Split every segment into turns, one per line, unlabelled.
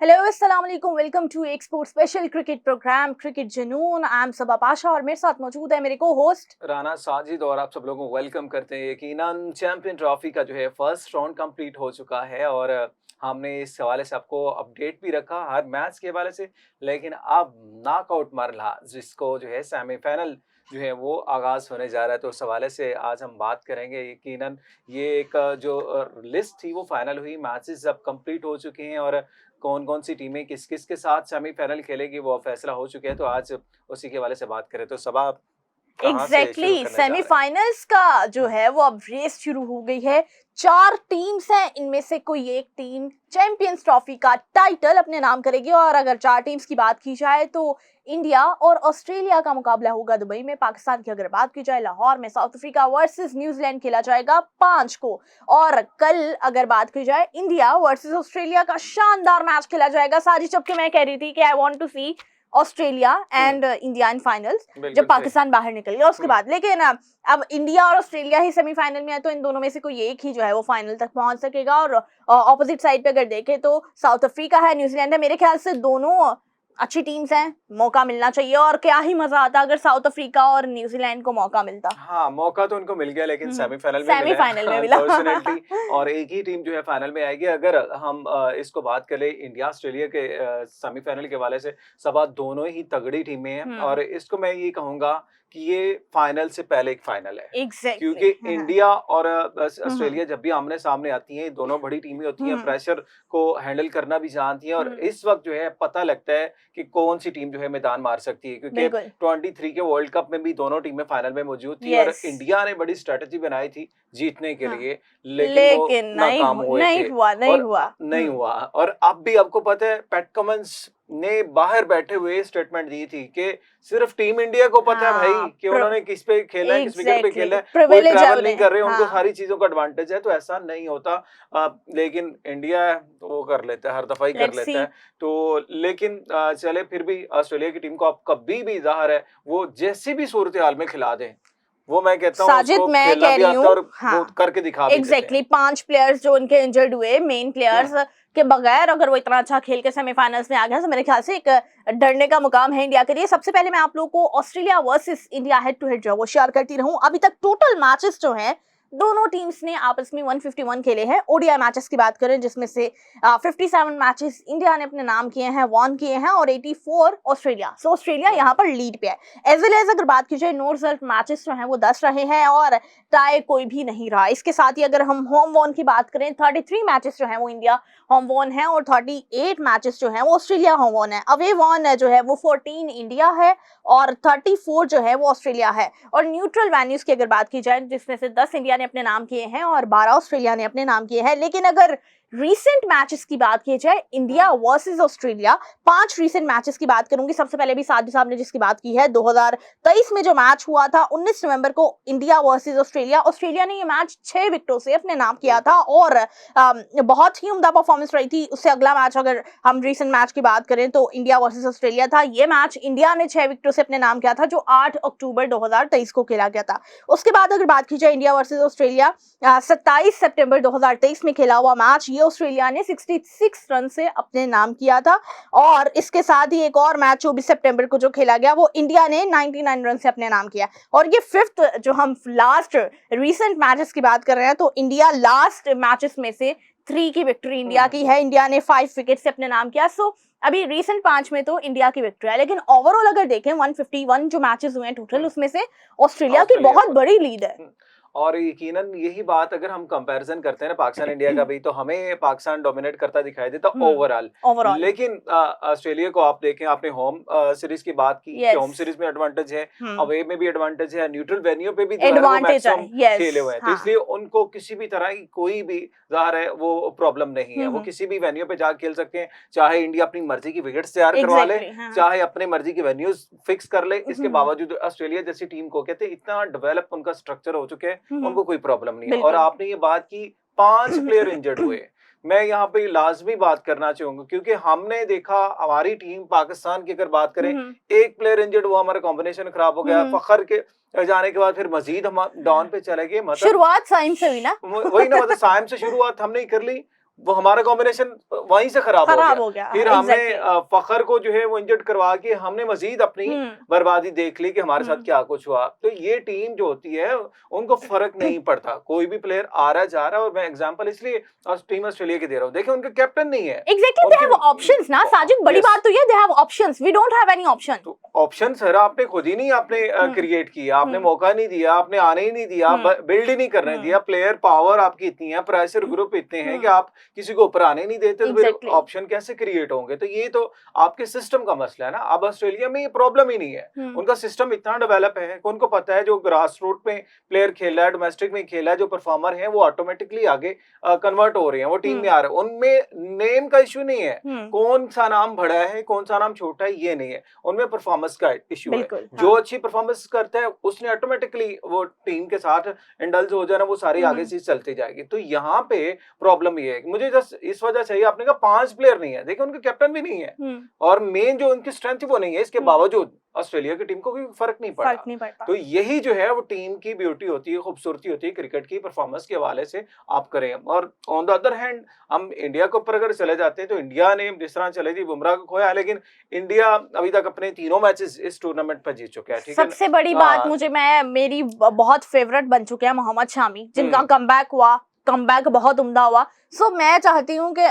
Hello अस्सलाम वालेकुम, welcome to एक sport special cricket programme cricket जुनून। आई एम सबा पाशा और मेरे साथ मौजूद है मेरे को होस्ट
राना साजिद और आप सब लोगों को वेलकम करते हैं। यकीनन चैंपियन ट्रॉफी का जो है फर्स्ट राउंड कंप्लीट हो चुका है और हमने इस हवाले से आपको अपडेट भी रखा हर मैच के हवाले से। लेकिन अब नॉकआउट मरहला जिसको जो है सेमीफाइनल जो है वो आगाज़ होने जा रहा है, तो उस हवाले से आज हम बात करेंगे। यकीनन ये एक जो लिस्ट थी वो फाइनल हुई, मैचेस अब कंप्लीट हो चुके हैं और कौन कौन सी टीमें किस किस के साथ सेमीफाइनल खेलेगी वो फैसला हो चुके हैं। तो आज उसी के हवाले से बात करें तो सबा कहाँ से शुरू
एग्जैक्टली
करने जा रहे हैं?
सेमीफाइनल्स का जो है वो अब रेस शुरू हो गई है। 4 टीम्स हैं, इनमें से कोई एक टीम चैंपियंस ट्रॉफी का टाइटल अपने नाम करेगी। और अगर 4 टीम्स की बात की जाए तो इंडिया और ऑस्ट्रेलिया का मुकाबला होगा दुबई में। पाकिस्तान की अगर बात की जाए लाहौर में साउथ अफ्रीका वर्सेस न्यूजीलैंड खेला जाएगा 5 को। और कल अगर बात की जाए इंडिया वर्सेस ऑस्ट्रेलिया का शानदार मैच खेला जाएगा। साजिद जबकि मैं कह रही थी कि I want to see Australia and India in finals जब पाकिस्तान बाहर निकल गया उसके बाद। लेकिन अब इंडिया और ऑस्ट्रेलिया ही सेमीफाइनल में है, तो इन दोनों में से कोई एक ही जो है वो फाइनल तक पहुंच सकेगा। और ऑपोजिट साइड पे अगर देखें तो साउथ अफ्रीका है, न्यूजीलैंड है। मेरे ख्याल से दोनों अच्छी टीम्स हैं, मौका मिलना चाहिए। और क्या ही मजा आता अगर साउथ अफ्रीका और न्यूजीलैंड को मौका मिलता।
हाँ, मौका तो उनको मिल गया लेकिन सेमीफाइनल
में मिला
अनफॉर्चुनेटली। और एक ही टीम जो है फाइनल में आएगी। अगर हम इसको बात करें इंडिया ऑस्ट्रेलिया के सेमीफाइनल के हवाले से, सबा दोनों ही तगड़ी टीमें हैं और इसको मैं ये कहूंगा कि ये फाइनल से पहले एक फाइनल है। क्योंकि इंडिया और ऑस्ट्रेलिया जब भी आमने सामने आती हैं, दोनों बड़ी टीमें होती हैं, प्रेशर को हैंडल करना भी जानती हैं और इस वक्त जो है पता लगता है कि कौन सी टीम जो है मैदान मार सकती है। क्योंकि 23 के वर्ल्ड कप में भी दोनों टीमें फाइनल में मौजूद थी और इंडिया ने बड़ी स्ट्रेटजी बनाई थी जीतने के लिए, लेकिन वो नाकाम नहीं हुआ। और अब भी आपको पता है पैट कमिंस ने बाहर बैठे हुए स्टेटमेंट दी थी कि सिर्फ टीम इंडिया को पता है भाई कि उन्होंने किस पे खेला है, किस विकेट पे खेला है, कोई ट्रैवल नहीं कर रहे, उनको सारी चीजों का एडवांटेज है। तो ऐसा नहीं होता, लेकिन इंडिया तो वो कर लेता है, हर दफा ही कर लेता है। तो लेकिन चले फिर भी ऑस्ट्रेलिया की टीम को आप कभी भी ज़ाहिर है वो जैसी भी सूरत हाल में खिला दें, वो मैं कहता हूँ
साजिद मैं कह रही हूँ
वो करके दिखा भी
एग्जैक्टली 5 प्लेयर्स जो उनके इंजर्ड हुए, मेन प्लेयर्स के बगैर अगर वो इतना अच्छा खेल के सेमीफाइनल्स में आ गया तो मेरे ख्याल से एक डरने का मुकाम है इंडिया के लिए। सबसे पहले मैं आप लोगों को Australia versus India head to head जो वो शेयर करती रहूं। अभी तक टोटल मैचेस जो हैं दोनों टीम्स ने आपस में 151 खेले हैं। ओडीआई मैचेस की बात करें जिसमें से 57 मैचेस इंडिया ने अपने नाम किए हैं, वॉन किए हैं, और 84 ऑस्ट्रेलिया। सो ऑस्ट्रेलिया यहाँ पर लीड पे है। एज वेल एज अगर बात की जाए नो रिजल्ट मैचेस जो हैं वो 10 रहे हैं और टाई कोई भी नहीं रहा। इसके साथ ही अगर हम होम वॉन की बात करें 33 मैचेस जो हैं वो इंडिया होम वॉन है और 38 मैचेस जो हैं वो ऑस्ट्रेलिया होम वॉन है। अवे वॉन जो है वो 14 इंडिया है और 34 जो है वो ऑस्ट्रेलिया है। और न्यूट्रल वेन्यूज की अगर बात की जाए जिसमें से 10 इंडिया ने अपने नाम किए हैं और 12 ऑस्ट्रेलिया ने अपने नाम किए हैं। लेकिन अगर रीसेंट मैचेस की बात की जाए India versus Australia, 5 recent matches की बात करूंगी। सबसे पहले भी साजिद साहब ने जिसकी बात की है 2023 में जो मैच हुआ था 19 नवंबर को इंडिया वर्सेस ऑस्ट्रेलिया, ऑस्ट्रेलिया ने ये मैच 6 विकेटों से अपने नाम किया था और बहुत ही उम्दा परफॉर्मेंस रही थी। उससे अगला मैच अगर हम रीसेंट मैच की बात करें तो इंडिया वर्सेस ऑस्ट्रेलिया था। ये मैच इंडिया ने 6 विकेटों से अपने नाम किया था जो 8 अक्टूबर 2023 को खेला गया था। उसके बाद अगर बात की जाए इंडिया वर्सेस ऑस्ट्रेलिया 27 सितंबर 2023 में खेला हुआ मैच, ये ऑस्ट्रेलिया ने 66 रन से अपने नाम किया था। और इसके साथ ही एक और मैच 24 सितंबर को जो खेला गया वो इंडिया ने 99 रन से अपने नाम किया। और ये 5th जो हम लास्ट रीसेंट मैचेस की बात कर रहे हैं तो इंडिया लास्ट मैचेस में से 3 की विक्ट्री इंडिया की है। इंडिया ने 5 विकेट से अपने नाम किया। सो अभी रीसेंट 5 में तो इंडिया की विक्ट्री है, लेकिन ओवरऑल अगर देखें 151 जो मैचेस हुए हैं टोटल, उसमें से ऑस्ट्रेलिया की बहुत बड़ी लीड है।
और यकीनन यही बात अगर हम कंपैरिजन करते हैं ना पाकिस्तान इंडिया का भी, तो हमें पाकिस्तान डोमिनेट करता दिखाई देता ओवरऑल। लेकिन ऑस्ट्रेलिया को आप देखें, आपने होम सीरीज की बात की, होम सीरीज में एडवांटेज है, अवे में भी एडवांटेज है, न्यूट्रल वेन्यू पे भी
एडवांटेज है,
खेले हुए हैं। तो इसलिए उनको किसी भी तरह की कोई भी ज़ाहिर है वो प्रॉब्लम नहीं है। वो किसी भी वेन्यू पे जाकर खेल सकते हैं, चाहे इंडिया अपनी मर्जी की विकेट तैयार करवा ले, चाहे अपनी मर्जी की वेन्यूज फिक्स कर ले। इसके बावजूद ऑस्ट्रेलिया जैसी टीम को कहते हैं इतना डेवलप उनका स्ट्रक्चर हो चुके हैं, उनको कोई प्रॉब्लम नहीं है। और आपने ये बात की 5 प्लेयर इंजर्ड हुए, मैं यहाँ पे लाजमी बात करना चाहूंगा क्योंकि हमने देखा हमारी टीम पाकिस्तान की अगर बात करें, एक प्लेयर इंजर्ड हुआ, हमारा कॉम्बिनेशन खराब हो गया, फखर के जाने के बाद फिर मजीद हम डाउन पे चले गए। मतलब
शुरुआत साइम से हुई ना
वही ना, मतलब साइम से शुरुआत हमने कर ली वो हमारा कॉम्बिनेशन वहीं से खराब
हो गया।
फिर हमने फखर को जो है वो इंजर्ड करवा के हमने मजीद अपनी बर्बादी देख ली कि हमारे साथ क्या कुछ हुआ। तो ये टीम जो होती है उनको फर्क नहीं पड़ता, कोई भी प्लेयर आ रहा जा रहा है। और मैं एग्जांपल इसलिए टीम ऑस्ट्रेलिया की दे रहा हूँ, देखिए उनके कैप्टन नहीं है।
एग्जैक्टली, दे हैव ऑप्शंस ना साजिद, बड़ी बात तो ये they have options, we don't have any option.
तो ऑप्शन सर आपने खुद ही नहीं आपने क्रिएट किया, आपने मौका नहीं दिया, आपने आने ही नहीं दिया, बिल्ड ही नहीं करने दिया। प्लेयर पावर आपकी इतनी है, प्रेशर ग्रुप इतने हैं कि आप किसी को ऊपर आने नहीं देते, तो फिर ऑप्शन कैसे क्रिएट होंगे? तो ये तो आपके सिस्टम का मसला है ना। अब ऑस्ट्रेलिया में ये प्रॉब्लम ही नहीं है, उनका सिस्टम इतना डेवलप है कि उनको पता है जो ग्रास रूट में प्लेयर खेल रहा है, डोमेस्टिक में खेला है, जो परफॉर्मर है वो ऑटोमेटिकली आगे कन्वर्ट हो रहे हैं, वो टीम में आ रहे हैं। उनमें नेम का इशू नहीं है, कौन सा नाम बड़ा है कौन सा नाम छोटा है ये नहीं है, उनमें परफॉर्मेंस का इशू है। जो अच्छी परफॉर्मेंस करता है उसने ऑटोमेटिकली वो टीम के साथ इंडल्ज हो जाना, वो सारी आगे चीज चलती जाएगी। तो यहाँ पे प्रॉब्लम ये है कि मुझे जस्ट इस वजह से आपने कहा 5 प्लेयर नहीं है, देखिए उनके कैप्टन भी नहीं है और मेन जो उनकी स्ट्रेंथ वो नहीं है। इसके बावजूद ऑस्ट्रेलिया की टीम को कोई फर्क नहीं पड़ता। तो यही जो है वो टीम की ब्यूटी होती है, खूबसूरती होती है क्रिकेट की परफॉर्मेंस के हवाले से आप करें। और ऑन द अदर हैंड हम इंडिया के ऊपर अगर चले जाते हैं तो इंडिया ने जिस तरह चले थी, बुमराह को खोया, लेकिन इंडिया अभी तक अपने 3 मैचेस इस टूर्नामेंट पर जीत चुका है। ठीक है,
सबसे बड़ी बात मुझे मेरी बहुत फेवरेट बन चुके हैं मोहम्मद शामी, जिनका कमबैक हुआ, कमबैक बहुत उम्दा हुआ। सो मैं चाहती हूँ कि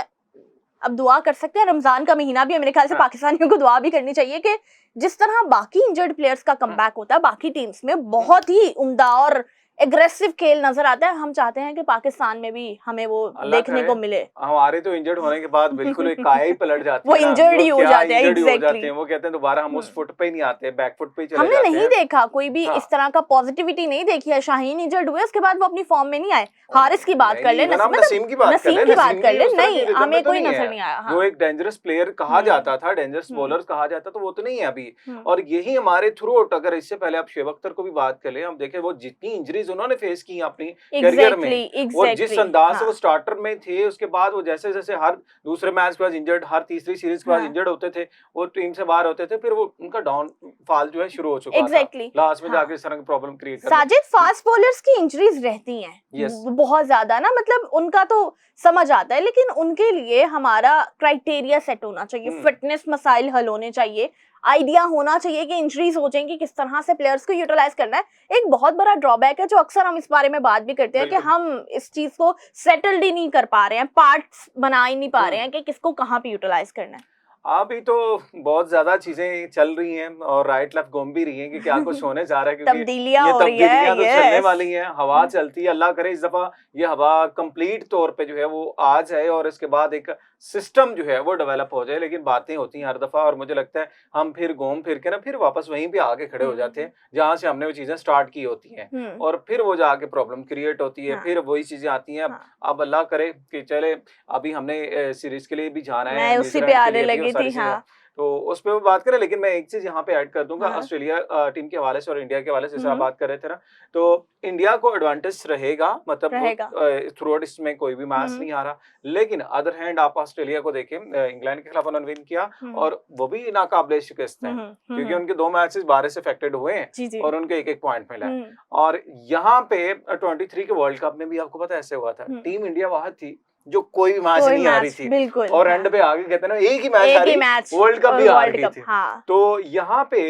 अब दुआ कर सकते हैं, रमजान का महीना भी है, मेरे ख्याल से पाकिस्तानियों को दुआ भी करनी चाहिए कि जिस तरह बाकी इंजर्ड प्लेयर्स का कमबैक होता है बाकी टीम्स में बहुत ही उम्दा और एग्रेसिव खेल नजर आता है, हम चाहते हैं कि पाकिस्तान में भी हमें वो देखने को मिले।
हमारे तो इंजर्ड होने के बाद बिल्कुल एक काया ही पलट जाती है,
वो इंजर्ड ही हो जाते हैं। एग्जैक्टली,
वो कहते हैं दोबारा हम उस फुट पे ही नहीं आते, बैक फुट पे ही चले
हमने
जाते
नहीं
हैं।
देखा कोई भी इस तरह का पॉजिटिविटी नहीं देखी है। शाहीन इंजर्ड हुए, उसके बाद वो अपनी फॉर्म में नहीं आए। हारिस की बात कर ले,
नसीम की बात कर ले,
नहीं हमें कोई नजर नहीं आया।
जो एक डेंजरस प्लेयर कहा जाता था, डेंजरस बॉलर कहा जाता, तो वो तो नहीं है अभी। और यही हमारे थ्रू आउट, अगर इससे पहले आप शुएब अख्तर को भी बात कर ले, हम देखें वो जितनी इंजरीज उन्होंने फेस की अपनी करियर में, और जिस अंदाज से वो स्टार्टर में थे, उसके बाद वो जैसे जैसे हर दूसरे मैच के बाद इंजर्ड, हर तीसरी सीरीज के बाद इंजर्ड होते थे, वो टीम से बाहर होते थे, फिर वो उनका डाउनफॉल जो है शुरू हो चुका था। लास्ट में जाके इस तरह की प्रॉब्लम क्रिएट कर
साजिद, फास्ट बॉलर्स की इंजरीज रहती हैं बहुत ज्यादा ना, मतलब उनका तो समझ आता है, लेकिन उनके लिए हमारा क्राइटेरिया सेट होना चाहिए, फिटनेस मसाइल हल होने चाहिए, आइडिया होना चाहिए कि इंजरीज हो जाएंगी किस तरह से प्लेयर्स को यूटिलाइज करना है। एक बहुत बड़ा ड्रॉबैक है जो अक्सर हम इस बारे में बात भी करते हैं कि हम इस चीज को सेटल्ड ही नहीं कर पा रहे हैं, पार्ट्स बना ही नहीं पा रहे हैं कि किसको कहाँ पे यूटिलाइज करना है।
अभी तो बहुत ज्यादा चीजें चल रही हैं और राइट लेफ्ट घूम भी रही हैं कि क्या कुछ होने जा रहा है, क्योंकि
तब्दीलियां हो रही है,
तो चलने वाली हैं, हवा चलती है। अल्लाह करे इस दफा ये हवा कंप्लीट तौर पे जो है वो आ जाए और इसके बाद एक सिस्टम जो है वो डेवलप हो जाए। लेकिन बातें होती हैं हर दफा, और मुझे लगता है हम फिर घूम फिर के ना फिर वापस वहीं पे आके खड़े हो जाते हैं जहां से हमने वो चीजें स्टार्ट की होती हैं, और फिर वो जाके प्रॉब्लम क्रिएट होती है, फिर वही चीजें आती हैं। अब अल्लाह करे कि चले, अभी हमने सीरीज के लिए भी जाना है,
मैं उसी पे आने लगी थी, हाँ,
तो उस पे बात करें। लेकिन मैं एक चीज यहाँ पे ऐड कर दूंगा, ऑस्ट्रेलिया टीम के हवाले से और इंडिया के हवाले से जैसे बात कर रहे थे ना, तो इंडिया को एडवांटेज रहेगा, मतलब थ्रू आउट इसमें कोई भी मैच नहीं आ रहा। लेकिन अदर हैंड आप ऑस्ट्रेलिया को देखें, इंग्लैंड के खिलाफ उन्होंने विन किया और वो भी नाकाबिले शिकस्त है, क्योंकि उनके 2 मैचेस बारिश से अफेक्टेड हुए हैं और उनके 1-1 पॉइंट मिला है। और यहाँ पे 23 के वर्ल्ड कप में भी आपको पता ऐसे हुआ था, टीम इंडिया वाहद थी जो कोई भी मैच नहीं आ रही थी, और एंड पे आगे कहते हैं ना एक ही मैच हारी, वर्ल्ड कप भी हार गई थी। तो यहाँ पे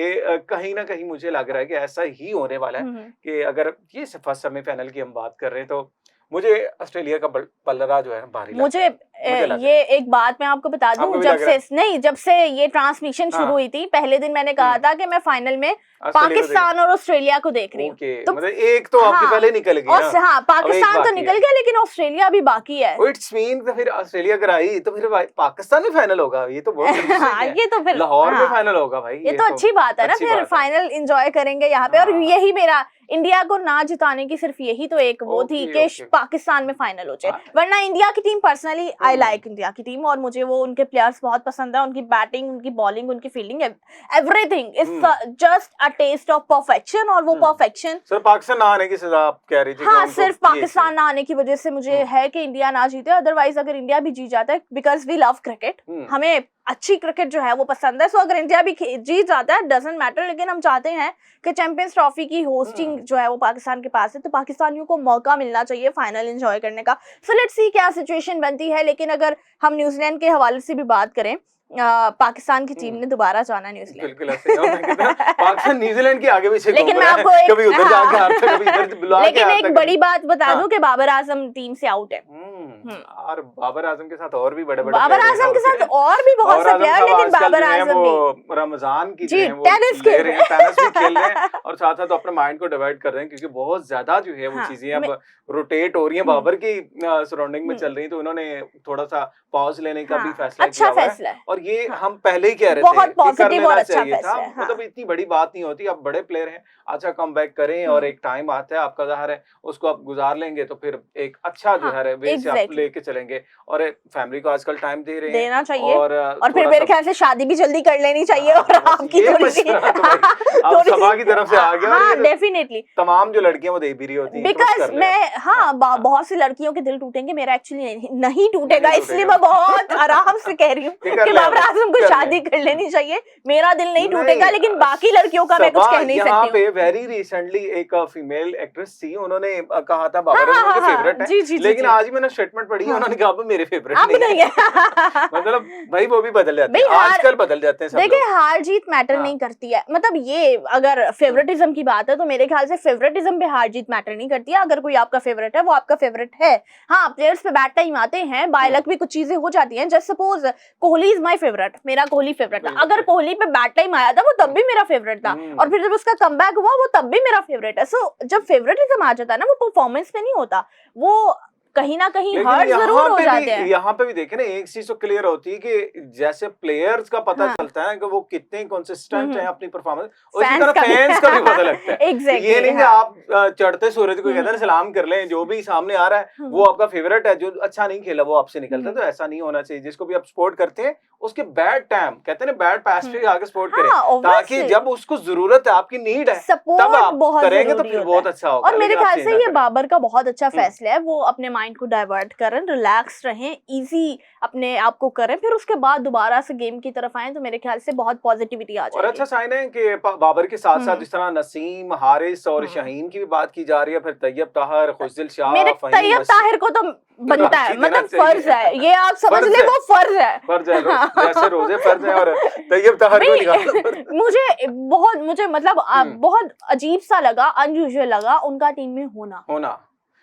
कहीं ना कहीं मुझे लग रहा है कि ऐसा ही होने वाला है कि अगर ये फर्स्ट सेमीफाइनल की हम बात कर रहे हैं, तो मुझे ऑस्ट्रेलिया का पलड़ा जो है भारी
मुझे ये एक बात मैं आपको बता दूं, जब से ये ट्रांसमिशन शुरू हुई थी, पहले दिन मैंने कहा था कि मैं फाइनल में पाकिस्तान और ऑस्ट्रेलिया को देख रही हूँ।
तो मतलब एक तो आपकी पहले निकल गई ना,
हाँ, पाकिस्तान तो निकल गया, लेकिन ऑस्ट्रेलिया भी बाकी है।
इट्स मीन तो फिर ऑस्ट्रेलिया कराई तो फिर पाकिस्तान में फाइनल होगा, ये तो बहुत
ये तो फिर
लाहौर में फाइनल होगा भाई,
ये तो अच्छी बात है ना, फिर फाइनल एंजॉय करेंगे यहाँ पे। और यही मेरा इंडिया को ना जिताने की सिर्फ यही तो एक वो थी कि पाकिस्तान में फाइनल हो जाए, वरना इंडिया की team personally I like India की टीम, और मुझे वो उनके प्लेयर्स बहुत पसंद है, उनकी बैटिंग, उनकी बॉलिंग, उनकी fielding, everything is just a test of perfection. और वो परफेक्शन
सिर्फ पाकिस्तान ना आने की सजा आप कह रही थी।
हाँ, सिर्फ पाकिस्तान ना आने की वजह से मुझे है कि इंडिया ना जीते, अदरवाइज अगर इंडिया भी जीत जाता है, बिकॉज वी लव क्रिकेट, हमें अच्छी क्रिकेट जो है वो पसंद है। सो अगर इंडिया भी जीत जाता है डजंट मैटर, लेकिन हम चाहते हैं कि चैंपियंस ट्रॉफी की होस्टिंग जो है वो पाकिस्तान के पास है, तो पाकिस्तानियों को मौका मिलना चाहिए फाइनल एंजॉय करने का। सो लेट्स सी क्या सिचुएशन बनती है। लेकिन अगर हम न्यूजीलैंड के हवाले से भी बात करें, पाकिस्तान की टीम ने दोबारा जाना न्यूजीलैंड।
बिल्कुल ऐसे ही है, मैं कहता हूँ, पाकिस्तान न्यूजीलैंड के आगे पीछे
लेकिन
घूम
मैं
रहा है,
आपको एक
कभी उधर जाके हारता है, कभी इधर बुला के
लेकिन
आता
एक
है,
बड़ी बात बता
हाँ।
दूं कि बाबर आजम टीम से आउट है।
और बाबर आजम के साथ और भी बड़े बड़े
बाबर आजम के साथ और भी बहुत से प्लेयर, लेकिन बाबर आजम भी
रमजान की
जी,
जो है वो
टेनिस
ले
खेल
रहे हैं, टेनिस भी खेल रहे हैं और साथ साथ अपने माइंड को डिवाइड कर रहे हैं, क्योंकि बहुत ज्यादा जो है वो
हाँ,
चीजें अब रोटेट हो रही हैं, बाबर की सराउंडिंग में
हम्म।
चल रही, तो उन्होंने थोड़ा सा पॉज लेने का भी
हाँ,
फैसला
अच्छा
किया हुआ है।
फैसला है।
और ये
हाँ,
हम पहले ही कह रहे थे
बहुत
कि कर
पॉजिटिव और
लेना
अच्छा
चाहिए था,
फैसला है। हाँ।
मतलब इतनी बड़ी बात नहीं होती, अब बड़े प्लेयर हैं, अच्छा कमबैक करें और एक टाइम आता है आपका, ज़ाहिर है उसको आप गुजार लेंगे तो फिर एक अच्छा जो
हाँ,
है वे से आप
एग्जैक्टली
लेके चलेंगे, और फैमिली को आजकल टाइम दे रहे हैं
देना चाहिए।
और
और फिर
थोड़ा
मेरे
सा
ख्याल से शादी भी जल्दी कर लेनी चाहिए।
हाँ,
और
बस
आपकी
ये
थोड़ी सी
मशवरा तो भाई अब
थोड़ी
सभा
सी
की तरफ से आ गया, और
हाँ
ये तो
डेफिनेटली,
तमाम जो लड़कियां वो दे भी रही होती हैं कि बस
बिकॉज
कर ले
मैं
अब।
हाँ
हाँ,
बहुत सी लड़कियों के दिल टूटेंगे, मेरा एक्चुअली नहीं टूटेगा,
नहीं
इसलिए
टूटेगा।
मैं बहुत आराम से कह रही हूँ
कि कर
कि
ले
बाबर
अब,
आजम को
कर ले।
शादी कर लेनी चाहिए। मेरा दिल नहीं
नहीं,
टूटेगा, लेकिन बाकी लड़कियों का मैं कुछ
सभा
कह नहीं
यहाँ
सकती हूँ।
पे वेरी रिसेंटली एक फीमेल एक्ट्रेस थी, उन्होंने कहा था
हाँ
बाबर
हाँ
आजम
हाँ
उनके
हाँ
फेवरेट है,
जी जी जी
लेकिन
जी
आज ही मैंने स्टेटमेंट पढ़ी है,
हाँ।
उन्होंने कहा अब मेरे फेवरेट
अब नहीं है
मतलब भाई वो भी बदल जाते
भाई
हैं,
हार
आजकल बदल जाते हैं सब
देखिए,
लोग।
हार जीत मैटर
हाँ।
नहीं करती है। मतलब ये अगर फेवरेटिज्म की बात है तो मेरे ख्याल से फेवरेटिज्म पे हार जीत मैटर नहीं करती है। अगर कोई आपका फेवरेट है वो आपका फेवरेट है। हाँ, प्लेयर्स पे बैड टाइम आते हैं, बाय लक भी कुछ चीजें हो जाती हैं। Just suppose Kohli is my favourite, मेरा कोहली फेवरेट था, अगर कोहली पे बैड टाइम आया था वो तब भी मेरा फेवरेट था, और फिर जब उसका कमबैक हुआ वो तब भी मेरा फेवरेट है। सो जब फेवरेटिज्म आ जाता है ना, वो परफॉर्मेंस पे नहीं होता, वो कहीं ना कहीं
लेकिन
हर्ट जरूर हो जाते हैं।
यहाँ पे भी देखे ना, एक चीज तो क्लियर होती है कि जैसे प्लेयर्स का पता
हाँ।
चलता है कि वो कितने कंसिस्टेंट हैं अपनी परफॉर्मेंस, उसी
फैंस
तरह
का भी
फैंस का भी पता लगता है।
एग्जैक्टली
ये नहीं कि
हाँ।
आप चढ़ते सूरज को कहते हैं सलाम कर लें, जो भी सामने आ रहा है वो आपका फेवरेट है, जो अच्छा नहीं खेला वो आपसे निकलता है, तो ऐसा नहीं होना चाहिए। जिसको भी आप सपोर्ट करते हैं उसके बैड टाइम कहते हैं ना, बैड पास पे आगे सपोर्ट करें, ताकि जब उसको जरूरत है, आपकी नीड है, तब आप करेंगे तो फिर बहुत अच्छा होगा।
और मेरे ख्याल से ये बाबर का बहुत अच्छा फैसला है, वो अपने माइंड को डाइवर्ट करें, रिलैक्स रहें, इजी अपने आप को करें, फिर उसके बाद दोबारा से गेम की तरफ आए, तो मेरे ख्याल से बहुत पॉजिटिविटी आ जाएगी।
और अच्छा साइन है कि बाबर के साथ साथ जिस तरह नसीम, हारिस और शाहीन की भी बात की जा रही है, फिर तैयब ताहिर, खुशदिल शाह,
मेरे तैयब ताहिर को तो बनता है, मतलब फर्ज है, ये आप समझ ले, वो फर्ज है,
फर्ज है, जैसे रोजे फर्ज है, और तैयब ताहिर को निकालना
मुझे मतलब बहुत अजीब सा लगा, अनयूजुअल लगा उनका टीम में होना।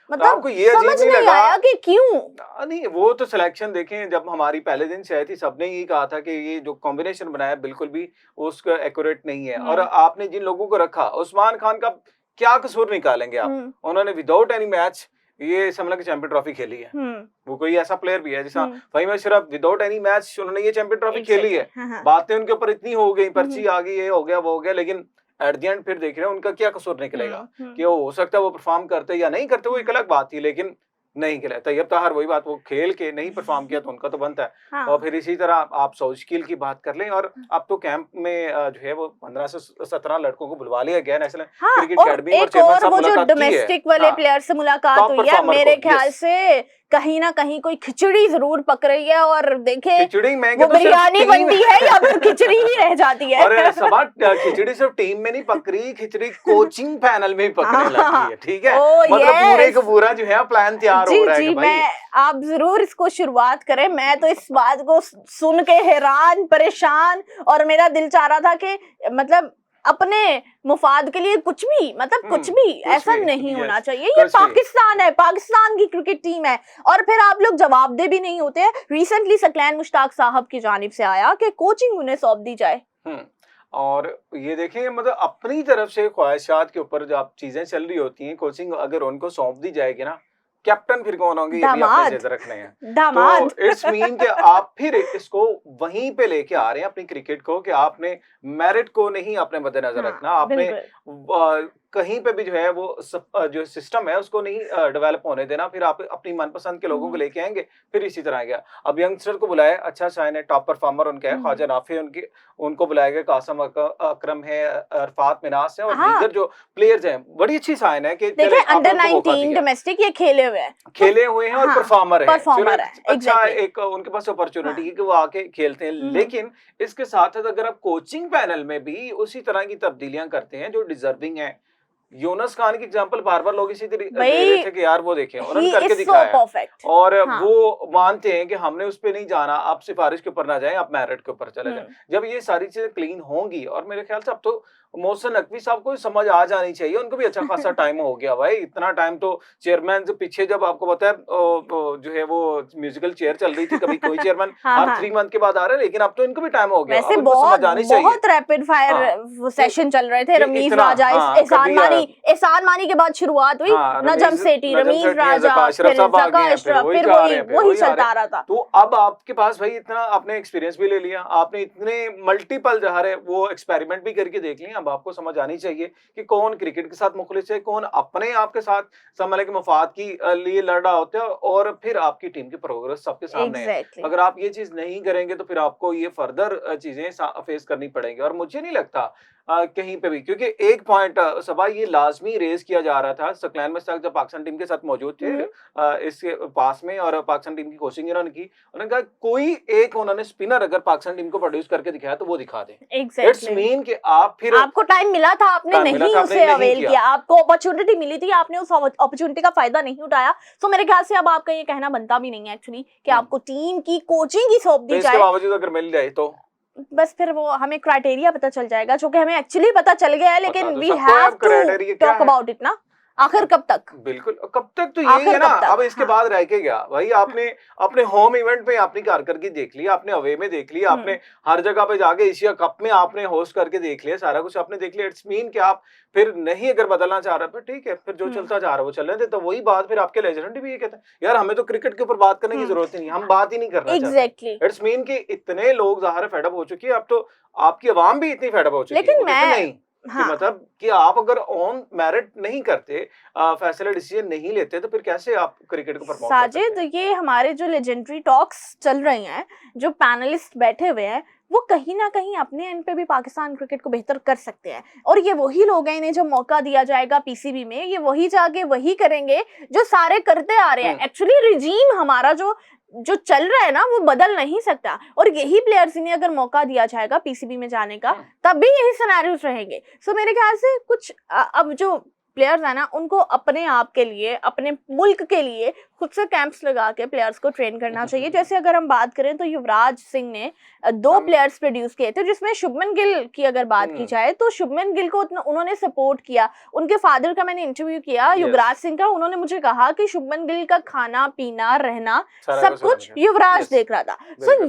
मतलब
आपको ये अजीब
समझ
नहीं लगा
आया कि क्यों?
नहीं, वो तो सिलेक्शन देखें, जब हमारी पहले दिन से आई थी सबने यही कहा था कि ये जो कॉम्बिनेशन बनाया बिल्कुल भी उसका एक्यूरेट नहीं है, और आपने जिन लोगों को रखा, उस्मान खान का क्या कसूर निकालेंगे आप? उन्होंने विदाउट एनी मैच ये समझ के चैंपियन ट्रॉफी खेली है। वो कोई ऐसा प्लेयर भी है जैसा Faheem Ashraf, without any match उन्होंने ये चैंपियन ट्रॉफी खेली है। बातें उनके ऊपर इतनी हो गई, पर्ची आ गई, ये हो गया वो हो गया, लेकिन एट द एंड फिर देख रहे हैं उनका क्या कसूर निकलेगा, कि वो हो सकता है वो परफॉर्म करते या नहीं करते, वो एक अलग बात थी, लेकिन नहीं खेला। तैयब ताहिर वही बात, वो खेल के नहीं परफॉर्म किया तो उनका तो बनता है।
हाँ।
और फिर इसी तरह आप सौशकील की बात कर लें, और अब तो कैंप में जो है वो 15 से 17 लड़कों को बुलवा लिया गया नेशनल क्रिकेट अकेडमी, और चेयरमैन साहब
वो जो
मुलाकात की है।
डोमेस्टिक वाले प्लेयर से मुलाकात हुई है, मेरे ख्याल से कहीं ना कहीं कोई खिचड़ी जरूर पक रही है, और देखे
खिचड़ी में
वो बिरयानी बनती है या फिर खिचड़ी ही रह जाती है।
और सबा खिचड़ी सिर्फ टीम में नहीं पक रही, खिचड़ी कोचिंग पैनल में भी पकने लगी है, ठीक है, मतलब पूरे का पूरा जो है प्लान तैयार हो रहा है कि भाई
आप जरूर इसको शुरुआत करें। मैं तो इस बात को सुन के हैरान परेशान, और मेरा दिल चाह रहा था कि मतलब अपने मुफाद के लिए कुछ भी, मतलब कुछ भी ऐसा नहीं होना चाहिए। ये पाकिस्तान है, पाकिस्तान की क्रिकेट टीम है, और फिर आप लोग जवाबदेह भी नहीं होते हैं। रिसेंटली सकलैन मुश्ताक साहब की जानिब से आया कि कोचिंग उन्हें सौंप दी जाए,
और ये देखें मतलब अपनी तरफ से ख्वाहिशात के ऊपर जो आप चीजें चल रही होती हैं, कोचिंग अगर उनको सौंप दी जाएगी ना, कैप्टन फिर कौन होंगे, ये भी अपने से रखने हैं। तो इट्स मीन कि आप फिर इसको वहीं पे लेके आ रहे हैं अपनी क्रिकेट को, कि आपने मेरिट को नहीं अपने मद्देनजर रखना, आपने कहीं पे भी जो है वो जो सिस्टम है उसको नहीं डेवलप होने देना, फिर आप अपनी मनपसंद के लोगों को लेके आएंगे, फिर इसी तरह गया। अब यंगस्टर को बुलाया, अच्छा साइन है, टॉप परफॉर्मर उनके है, ख्वाजा नाफी उनके, उनको बुलाया गया, कासिम अकरम है, अरफात मिनास है, और
हाँ।
दीगर जो प्लेयर्स हैं, बड़ी अच्छी साइन है कि
देखिए
आप
अंडर
लोगों को मौका
19
दिया।
डोमेस्टिक ये खेले हुए हैं,
खेले हुए हैं और
हाँ,
परफॉर्मर है,
परफॉर्मर है,
अच्छा
exactly.
एक उनके पास अपॉर्चुनिटी है कि वो आके खेलते हैं। लेकिन इसके साथ साथ अगर आप कोचिंग पैनल में भी उसी तरह की तब्दीलियां करते हैं जो डिजर्विंग है, यूनुस खान की एग्जांपल बार बार लोग इसी दे रहे थे कि यार वो देखें, उन्होंने करके दिखाया
परफेक्ट,
और
हाँ।
वो मानते हैं कि हमने उस पे नहीं जाना, आप सिफारिश के ऊपर ना जाएं, आप मेरिट के ऊपर चले जाएं। जब ये सारी चीजें क्लीन होंगी, और मेरे ख्याल से अब तो मोहसिन नकवी साहब को समझ आ जानी चाहिए, उनको भी अच्छा खासा टाइम हो गया भाई, इतना टाइम तो चेयरमैन से पीछे, जब आपको पता है जो है वो म्यूजिकल चेयर चल रही थी, कभी कोई चेयरमैन हर 3 मंथ के बाद आ रहा है, लेकिन अब तो इनको भी टाइम हो गया,
वैसे
अब इनको समझ आनी चाहिए।
बहुत रैपिड फायर सेशन चल रहे थे, रमीज राजा, एहसान मानी के बाद शुरुआत हुई, नजम सेठी, रमीज राजा, फिर वही चलता रहा था।
तो अब आपके पास भाई इतना आपने एक्सपीरियंस भी ले लिया, आपने इतने मल्टीपल जहाँ है वो एक्सपेरिमेंट भी करके देख लिया, अब आपको समझ आनी चाहिए कि कौन क्रिकेट के साथ मुखलिस है, कौन अपने आप के साथ समझ के मफाद की लिए लड़ रहा होता है, और फिर आपकी टीम की प्रोग्रेस सबके सामने है। अगर आप ये चीज नहीं करेंगे तो फिर आपको ये फर्दर चीजें फेस करनी पड़ेंगी, और मुझे नहीं लगता कहीं पे भी, क्योंकि एक पॉइंट सभा ये लाजमी रेज किया जा रहा था, सकलैन मुश्ताक जब पाकिस्तान टीम के साथ मौजूद थे इसके पास में, और पाकिस्तान टीम की कोचिंग इन्होंने की, उन्होंने कहा कोई एक उन्होंने स्पिनर अगर पाकिस्तान टीम को प्रोड्यूस करके दिखाया तो वो दिखा दें। इट्स मीन कि आप फिर
आपको टाइम मिला था, आपने नहीं उसे अवेल किया, आपको अपॉर्चुनिटी मिली थी, आपने उस अपॉर्चुनिटी का फायदा नहीं उठाया। तो मेरे ख्याल से अब आपका ये कहना बनता भी नहीं है एक्चुअली कि आपको टीम की कोचिंग ही सौंप दी जाए,
इसके बावजूद अगर मिल जाए तो
बस फिर वो हमें क्राइटेरिया पता चल जाएगा, जो कि हमें एक्चुअली पता चल गया है, लेकिन we have to talk about it ना। आखिर कब तक?
बिल्कुल, कब तक तो यही है ना, अब इसके बाद रह के गया भाई, आपने अपने होम इवेंट में अपनी कारकर्दगी देख ली, आपने अवे में देख ली, आपने हर जगह पे जाके एशिया कप में आपने होस्ट करके देख लिया, सारा कुछ आपने देख लिया। इट्स मीन कि आप फिर नहीं अगर बदलना चाह रहे, फिर ठीक है, फिर जो चलता जा रहा है वो चलने दे। तो वही बात फिर आपके लेजेंड भी ये कहते हैं, यार हमें तो क्रिकेट के ऊपर बात करने की जरूरत नहीं, हम बात ही नहीं करना चाहते। इट्स मीन कि इतने लोग ज़ाहिर फेडअप हो चुके हैं, अब तो आपकी आवाम भी इतनी फेडअप हो चुकी है,
लेकिन मैं
नहीं कि मतलब कि आप अगर ऑन मेरिट नहीं करते, फैसला डिसीजन नहीं लेते, तो फिर कैसे आप क्रिकेट को परफॉर्म कर सकते हैं?
साजिद, ये हमारे जो लेजेंडरी टॉक्स चल रही हैं, जो पैनलिस्ट बैठे हुए हैं, वो कहीं ना कहीं अपने एंड पे भी पाकिस्तान क्रिकेट को बेहतर कर सकते हैं, और ये वही लोग हैं, इन्हें जब मौका दिया जाएगा पीसीबी में, ये वही जाके वही करेंगे जो सारे करते आ रहे हैं। एक्चुअली रिजीम हमारा जो चल रहा है ना, वो बदल नहीं सकता, और यही प्लेयर्स इन्हें अगर मौका दिया जाएगा पीसीबी में जाने का, तब भी यही सिनेरियोस रहेंगे। सो मेरे ख्याल से कुछ अब जो प्लेयर्स है ना, उनको अपने आप के लिए, अपने मुल्क के लिए खुद से कैंप्स लगा के प्लेयर्स को ट्रेन करना चाहिए। जैसे अगर हम बात करें तो युवराज सिंह ने 2 प्लेयर्स प्रोड्यूस किए थे, जिसमें शुभमन गिल की अगर बात की जाए तो शुभमन गिल को उन्होंने सपोर्ट किया। उनके फादर का मैंने इंटरव्यू किया, युवराज सिंह का, उन्होंने मुझे कहा कि शुभमन गिल का खाना पीना रहना सब कुछ युवराज देख रहा था। सो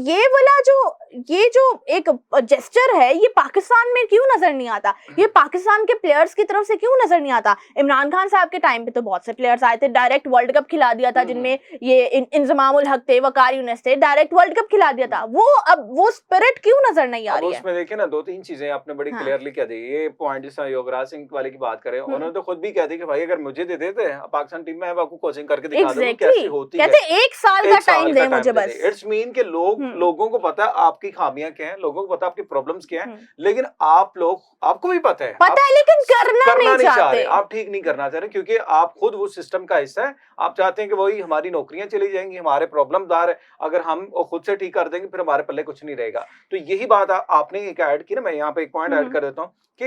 ये जो एक जेस्चर है, ये पाकिस्तान में क्यों नजर नहीं आता, ये पाकिस्तान के प्लेयर्स की तरफ से क्यों नजर नहीं आता? इमरान खान साहब के टाइम पे तो बहुत से प्लेयर्स आए थे, डायरेक्ट वर्ल्ड कप खिला दिया था, जिनमें ये इंजमामुल हक थे, वकार यूनिस थे, डायरेक्ट वर्ल्ड कप खिला दिया था। वो अब वो स्पिरिट क्यों नजर नहीं आ रही है?
उसमें देखिए ना, 2-3 चीजें आपने बड़ी क्लियरली कह दी। ये पॉइंट जिस युवराज सिंह वाले की बात करें, उन्होंने तो खुद भी कह दी कि भाई अगर मुझे दे देते पाकिस्तान टीम में, आपको कोचिंग करके दिखा दूं कैसे होती है।
कहते 1 साल का टाइम दे मुझे बस।
इट्स मीन के लोगों को पता है आपकी खामियां क्या है, लोगों को पता है आपकी प्रॉब्लम्स क्या है, लेकिन आपको भी पता है
लेकिन करना नहीं चाहते,
आप ठीक नहीं करना चाह रहे, क्योंकि आप खुद वो सिस्टम का हिस्सा है। आप चाहते हैं कि वही हमारी नौकरियां चली जाएंगी, हमारे प्रॉब्लम दार है, अगर हम खुद से ठीक कर देंगे फिर हमारे पल्ले कुछ नहीं रहेगा। तो यही बात आपने एक ऐड की ना, मैं यहाँ पे एक पॉइंट ऐड कर देता हूँ कि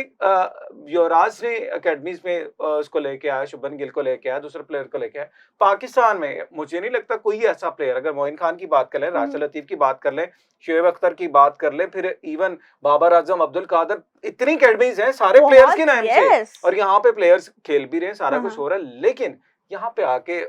युवराज ने एकेडमीज में उसको लेके आया, शुभमन गिल को लेके आया, दूसरे प्लेयर को लेके आया। पाकिस्तान में मुझे नहीं लगता कोई ऐसा प्लेयर, अगर मोइन खान की बात कर लें, राशिद लतीफ की बात कर लें, शोएब अख्तर की बात कर लें, फिर इवन बाबर आजम, अब्दुल कादर, इतनी एकेडमीज हैं सारे प्लेयर्स के नाम से, और यहाँ पे प्लेयर्स खेल भी रहे हैं, सारा कुछ हो रहा है, लेकिन यहाँ पे आके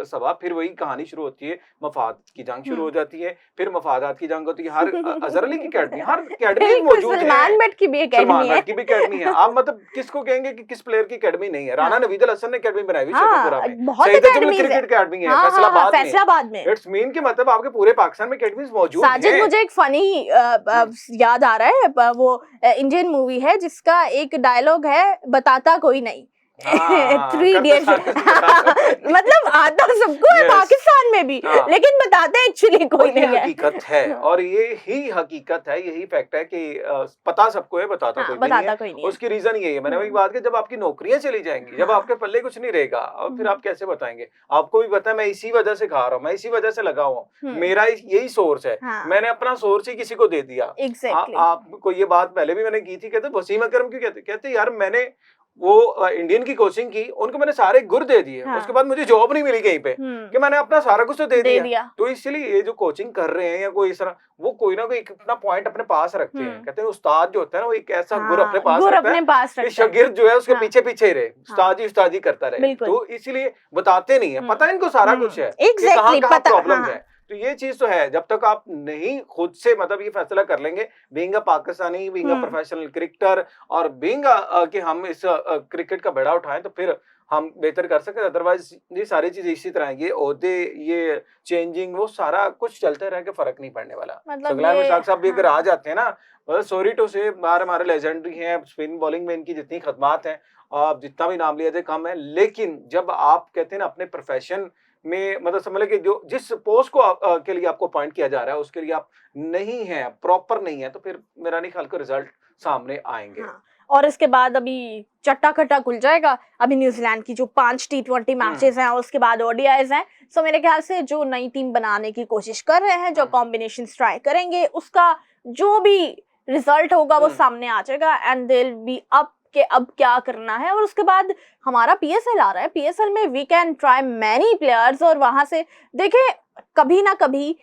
सबा फिर वही कहानी शुरू होती है, मफाद की जंग शुरू हो जाती है, फिर मफादात की जंग होती है। हर अजहर अली की अकेडमी, हर अकेडमी
बिल्कुल,
मौजूद है।
सलमान बट की भी
सलमान
अकेडमी है।
भट्ट की भी अकेडमी है। आप मतलब किसको कहेंगे कि किस प्लेयर की अकेडमी नहीं है? राणा
हाँ।
नवीद अल हसन ने अकेडमी बनाई हुई
हाँ,
शेखुपुरा में,
बहुत
सईद अजमल
अकेडमीज है।
क्रिकेट अकेडमी है
हाँ, हाँ, हाँ,
फैसलाबाद में।
फैसलाबाद में।
इट्स मीन कि मतलब आपके पूरे पाकिस्तान में अकेडमीज मौजूद
साजिद,
हैं।
मुझे एक फनी याद आ रहा है, वो इंडियन मूवी है जिसका एक डायलॉग है, बताता कोई नहीं।
हाँ,
थ्री
करते
इडियट्स।
सारे कुछ बताते।
मतलब आता सबको है
Yes.
पाकिस्तान में भी,
हाँ।
लेकिन बताते एक्चुअली कोई
और ये
नहीं है।
हकीकत है, और ये ही हकीकत है, यही फैक्ट है कि पता सबको है, बताता
हाँ,
कोई भी नहीं
बताता
है।
कोई नहीं है।
उसकी रीजन यही है, मैंने वही बात की, जब आपकी नौकरियां चली जाएंगी, जब
हाँ।
आपके पल्ले कुछ नहीं रहेगा, और फिर
हम्म।
आप कैसे बताएंगे? आपको भी पता है मैं इसी वजह से खा रहा हूँ, मैं इसी वजह से लगा हुआ हूँ,
हम्म।
मेरा यही सोर्स है,
हाँ।
मैंने अपना सोर्स ही किसी को दे दिया।
एग्जैक्टली।
आपको ये बात पहले भी मैंने की थी, कहते वसीम अकरम क्यों कहते यार मैंने वो इंडियन की कोचिंग की, उनको मैंने सारे गुर दे दिए,
हाँ।
उसके बाद मुझे जॉब नहीं मिली कहीं पे, कि मैंने अपना सारा कुछ तो दे दिया। तो इसलिए ये जो कोचिंग कर रहे हैं या कोई इस तरह, वो कोई ना कोई अपना पॉइंट अपने पास रखते हैं। कहते हैं उस्ताद जो होता है ना, वो एक ऐसा गुर अपने पास रखता है कि शागिर्द जो है उसके पीछे पीछे ही रहे, उस्ताद ही करता रहे। तो इसीलिए बताते नहीं है, पता है इनको सारा कुछ है कि कहाँ कहाँ प्रॉब्लम है। तो ये चीज तो है, जब तक आप नहीं खुद से मतलब ये फैसला कर लेंगे, being a Pakistani, being a professional cricketer, और बीइंग कि हम इस क्रिकेट का बेड़ा उठाएं, तो फिर हम बेहतर कर सकते हैं। अदरवाइज ये सारी चीजें इसी तरह, ये ओहदे, ये चेंजिंग, वो सारा कुछ चलते रह के फर्क नहीं पड़ने वाला। सगलान मुश्ताक साहब भी अगर आ जाते हैं ना, सॉरी टू से, बार हमारे लेजेंडरी हैं, स्पिन बॉलिंग में इनकी जितनी खदमात हैं, आप जितना भी नाम लिया जाए कम है, लेकिन जब आप कहते हैं ना अपने प्रोफेशन में, मतलब समझ लें कि जो जिस पोस्ट को के लिए आपको अपॉइंट किया जा रहा है, उसके लिए आप नहीं है, प्रॉपर नहीं है, तो फिर मेरा नहीं ख्याल का रिजल्ट सामने आएंगे।
हाँ। और इसके बाद अभी चट्टा खट्टा खुल जाएगा। अभी न्यूजीलैंड की जो 5 T20 मैचेस हैं, और उसके बाद ओडीआईज हैं, सो मेरे ख्याल से जो नई टीम बनाने की कोशिश कर रहे हैं, जो कॉम्बिनेशन ट्राई करेंगे, उसका जो भी रिजल्ट होगा वो सामने आ जाएगा, and they will be up कि अब क्या करना है। और उसके बाद हमारा पीएसएल आ रहा है, पीएसएल में we can try many players, और वहां से देखें कभी ना कभी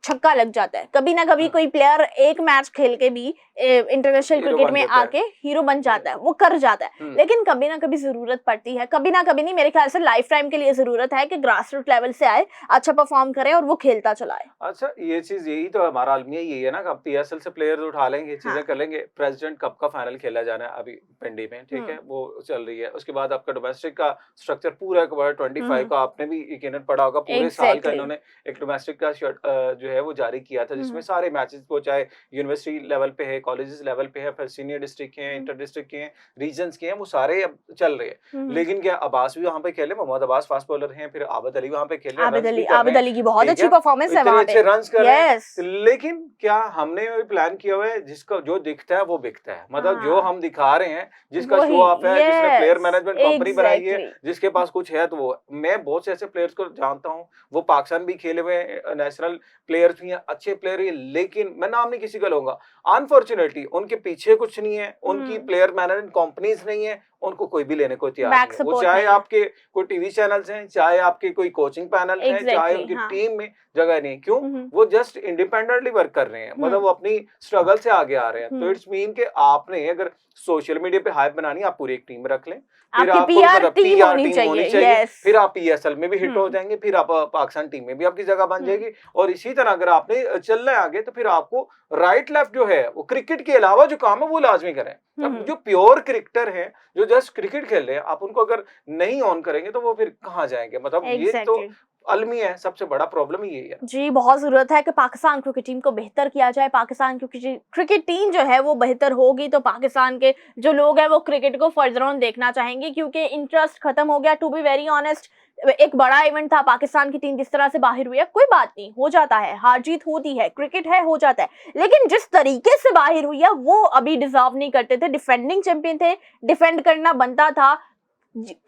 छक्का लग जाता है, कभी ना कभी कोई प्लेयर एक मैच खेल के भी इंटरनेशनल क्रिकेट में आके हीरो बन जाता है, वो कर जाता है। लेकिन कभी ना कभी जरूरत पड़ती है, कभी ना कभी नहीं, मेरे ख्याल से लाइफ टाइम के लिए जरूरत है कि ग्रास रूट लेवल से आए, अच्छा परफॉर्म करे और वो खेलता चलाए।
अच्छा, ये चीज, यही तो हमारा अलमिया यही है ना कि पीएसएल से प्लेयर्स उठा लेंगे, चीजें कर लेंगे। प्रेसिडेंट कप का फाइनल खेला जाना है अभी पिंडी में, ठीक है, वो चल रही है। उसके बाद आपका डोमेस्टिक का स्ट्रक्चर पूरा 25 का आपने भी यकीनन पढ़ा होगा, पूरे साल का इन्होंने एक डोमेस्टिक का जो है वो जारी किया था, जिसमें सारे मैचेस, वो चाहे यूनिवर्सिटी लेवल पे है, कॉलेजेस लेवल पे है, फिर सीनियर डिस्ट्रिक्ट के हैं, इंटर डिस्ट्रिक्ट के हैं, रीजन्स के हैं, वो सारे अब चल रहे हैं। लेकिन क्या अब्बास भी वहां पे खेले, मोहम्मद अब्बास फास्ट बॉलर हैं, फिर आबिद अली वहां पे खेले,
आबिद अली की बहुत अच्छी परफॉर्मेंस है वहां पे,
अच्छे रन्स कर रहे हैं। लेकिन क्या हमने प्लान किया हुआ है, जिसका जो दिखता है वो बिकता है, मतलब जो हम दिखा रहे हैं, जिसका शो ऑफ है, जिसने प्लेयर मैनेजमेंट कंपनी बनाई है, जिसके पास कुछ है, तो वो, मैं बहुत से ऐसे प्लेयर्स को जानता हूँ, वो पाकिस्तान भी खेले हुए हैं, नेशनल प्लेयर्स भी हैं, अच्छे प्लेयर हैं, लेकिन मैं नाम नहीं किसी का लूंगा, अनफॉर्चुनेटली उनके पीछे कुछ नहीं है, उनकी प्लेयर मैनेजमेंट कंपनीज नहीं है, उनको कोई भी लेने को तैयार नहीं है। वो चाहे आपके कोई टीवी चैनल्स हैं, चाहे आपके कोई कोचिंग पैनल हैं, चाहे उनकी टीम में जगह नहीं, क्यों? वो जस्ट इंडिपेंडेंटली वर्क कर रहे हैं, मतलब वो अपनी स्ट्रगल से आगे आ रहे हैं। तो इट्स मीन कि आपने अगर सोशल मीडिया पे हाइप बनानी, आप पूरी एक टीम रख लें, फिर आपको PR टीम होनी चाहिए, फिर आप पीएसएल में भी हिट हो जाएंगे, फिर आप पाकिस्तान टीम में भी आपकी जगह बन जाएगी। और इसी तरह अगर आपने चलना है आगे, तो फिर आपको राइट लेफ्ट जो है, वो क्रिकेट के अलावा जो काम है वो लाजमी करें। अब जो प्योर क्रिकेटर हैं, जो जस्ट क्रिकेट खेल रहे हैं, आप उनको अगर नहीं ऑन करेंगे तो वो फिर कहाँ जाएंगे? मतलब ये तो अलमी है, सबसे बड़ा प्रॉब्लम ही यही है
जी। बहुत जरूरत है कि पाकिस्तान क्रिकेट टीम को बेहतर किया जाए। पाकिस्तान क्रिकेट टीम जो है वो बेहतर होगी तो पाकिस्तान के जो लोग हैं वो क्रिकेट को फर्दर ऑन देखना चाहेंगे, क्योंकि इंटरेस्ट खत्म हो गया। टू बी वेरी ऑनेस्ट, एक बड़ा इवेंट था, पाकिस्तान की टीम जिस तरह से बाहर हुई है, कोई बात नहीं, हो जाता है, हार जीत होती है, क्रिकेट है, हो जाता है, लेकिन जिस तरीके से बाहर हुई है वो अभी डिजर्व नहीं करते थे। डिफेंडिंग चैंपियन थे, डिफेंड करना बनता था,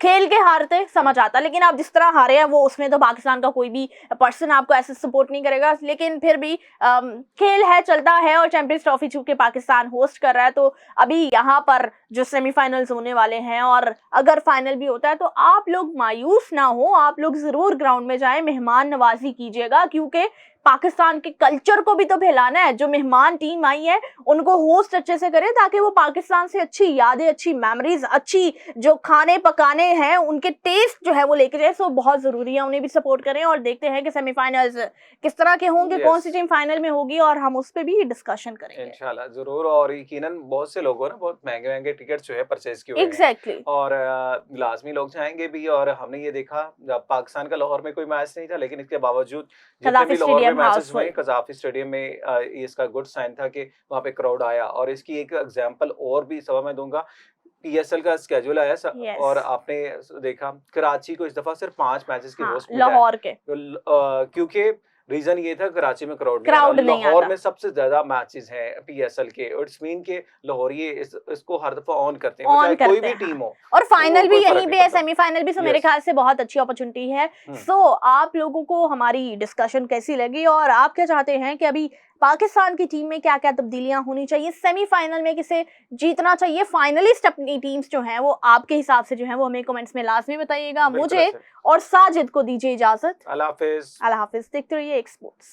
खेल के हारते समझ आता, लेकिन आप जिस तरह हारे हैं वो, उसमें तो पाकिस्तान का कोई भी पर्सन आपको ऐसे सपोर्ट नहीं करेगा। लेकिन फिर भी खेल है, चलता है, और चैंपियंस ट्रॉफी चूंकि पाकिस्तान होस्ट कर रहा है, तो अभी यहाँ पर जो सेमीफाइनल्स होने वाले हैं, और अगर फाइनल भी होता है तो आप लोग मायूस ना हो, आप लोग जरूर ग्राउंड में जाएं, मेहमान नवाजी कीजिएगा, क्योंकि पाकिस्तान के कल्चर को भी तो फैलाना है। जो मेहमान टीम आई है उनको होस्ट अच्छे से करें ताकि वो पाकिस्तान से अच्छी यादें, अच्छी मेमोरीज, अच्छी जो खाने पकाने हैं उनके टेस्ट जो है वो लेके जाए। सो बहुत जरूरी है उन्हें भी सपोर्ट करें और देखते हैं कि सेमीफाइनल्स किस तरह के होंगे, कौन सी टीम फाइनल में होगी और हम उस पर भी डिस्कशन करेंगे
इंशाल्लाह जरूर। और यकीनन बहुत से लोगों ने बहुत महंगे टिकट जो है परचेज किए हुए हैं
एग्जैक्टली।
और लाजमी लोग जाएंगे भी। और हमने ये देखा जब पाकिस्तान का लाहौर में कोई मैच नहीं था, लेकिन इसके बावजूद जितने
कज़ाफ़ी
भी लाहौर में
स्टेडियम
मैचेस
हाउसफुल।
हुए कजाफी स्टेडियम में, ये इसका गुड साइन था कि वहाँ पे क्राउड आया। और इसकी एक एग्जांपल और भी सबब मैं दूंगा, पीएसएल का स्केड्यूल आया और
यस।
आपने देखा कराची को इस दफा सिर्फ 5 मैचेस की
हाँ,
होस्ट मिला है।
लाहौर के
क्योंकि रीजन ये था कराची में क्राउड
क्राउड नहीं
लाहौर
आता।
में सबसे ज्यादा मैचेस हैं पीएसएल के, और इट्स मीन के लाहौरिये इसको हर दफा ऑन करते हैं, वो
ऑन
चाहे कोई
करते
भी
हैं
टीम हो।
और फाइनल भी
कोई फर्क
यहीं
नहीं
पे है,
पड़ता।
सेमीफाइनल भी। सो मेरे
यस।
ख्याल से बहुत अच्छी अपॉर्चुनिटी है।
हम्म।
सो आप लोगों को हमारी डिस्कशन कैसी लगी और आप क्या चाहते हैं कि अभी पाकिस्तान की टीम में क्या क्या तब्दीलियां होनी चाहिए, सेमीफाइनल में किसे जीतना चाहिए, फाइनलिस्ट अपनी टीम्स जो हैं वो आपके हिसाब से जो है वो हमें कमेंट्स में लाजमी बताइएगा।
बिल्कुल
मुझे
ऐसे।
और साजिद को दीजिए इजाजत।
अल्लाह हाफिज।
अल्लाह हाफिज। देखते रहिए एक्सपोर्ट्स।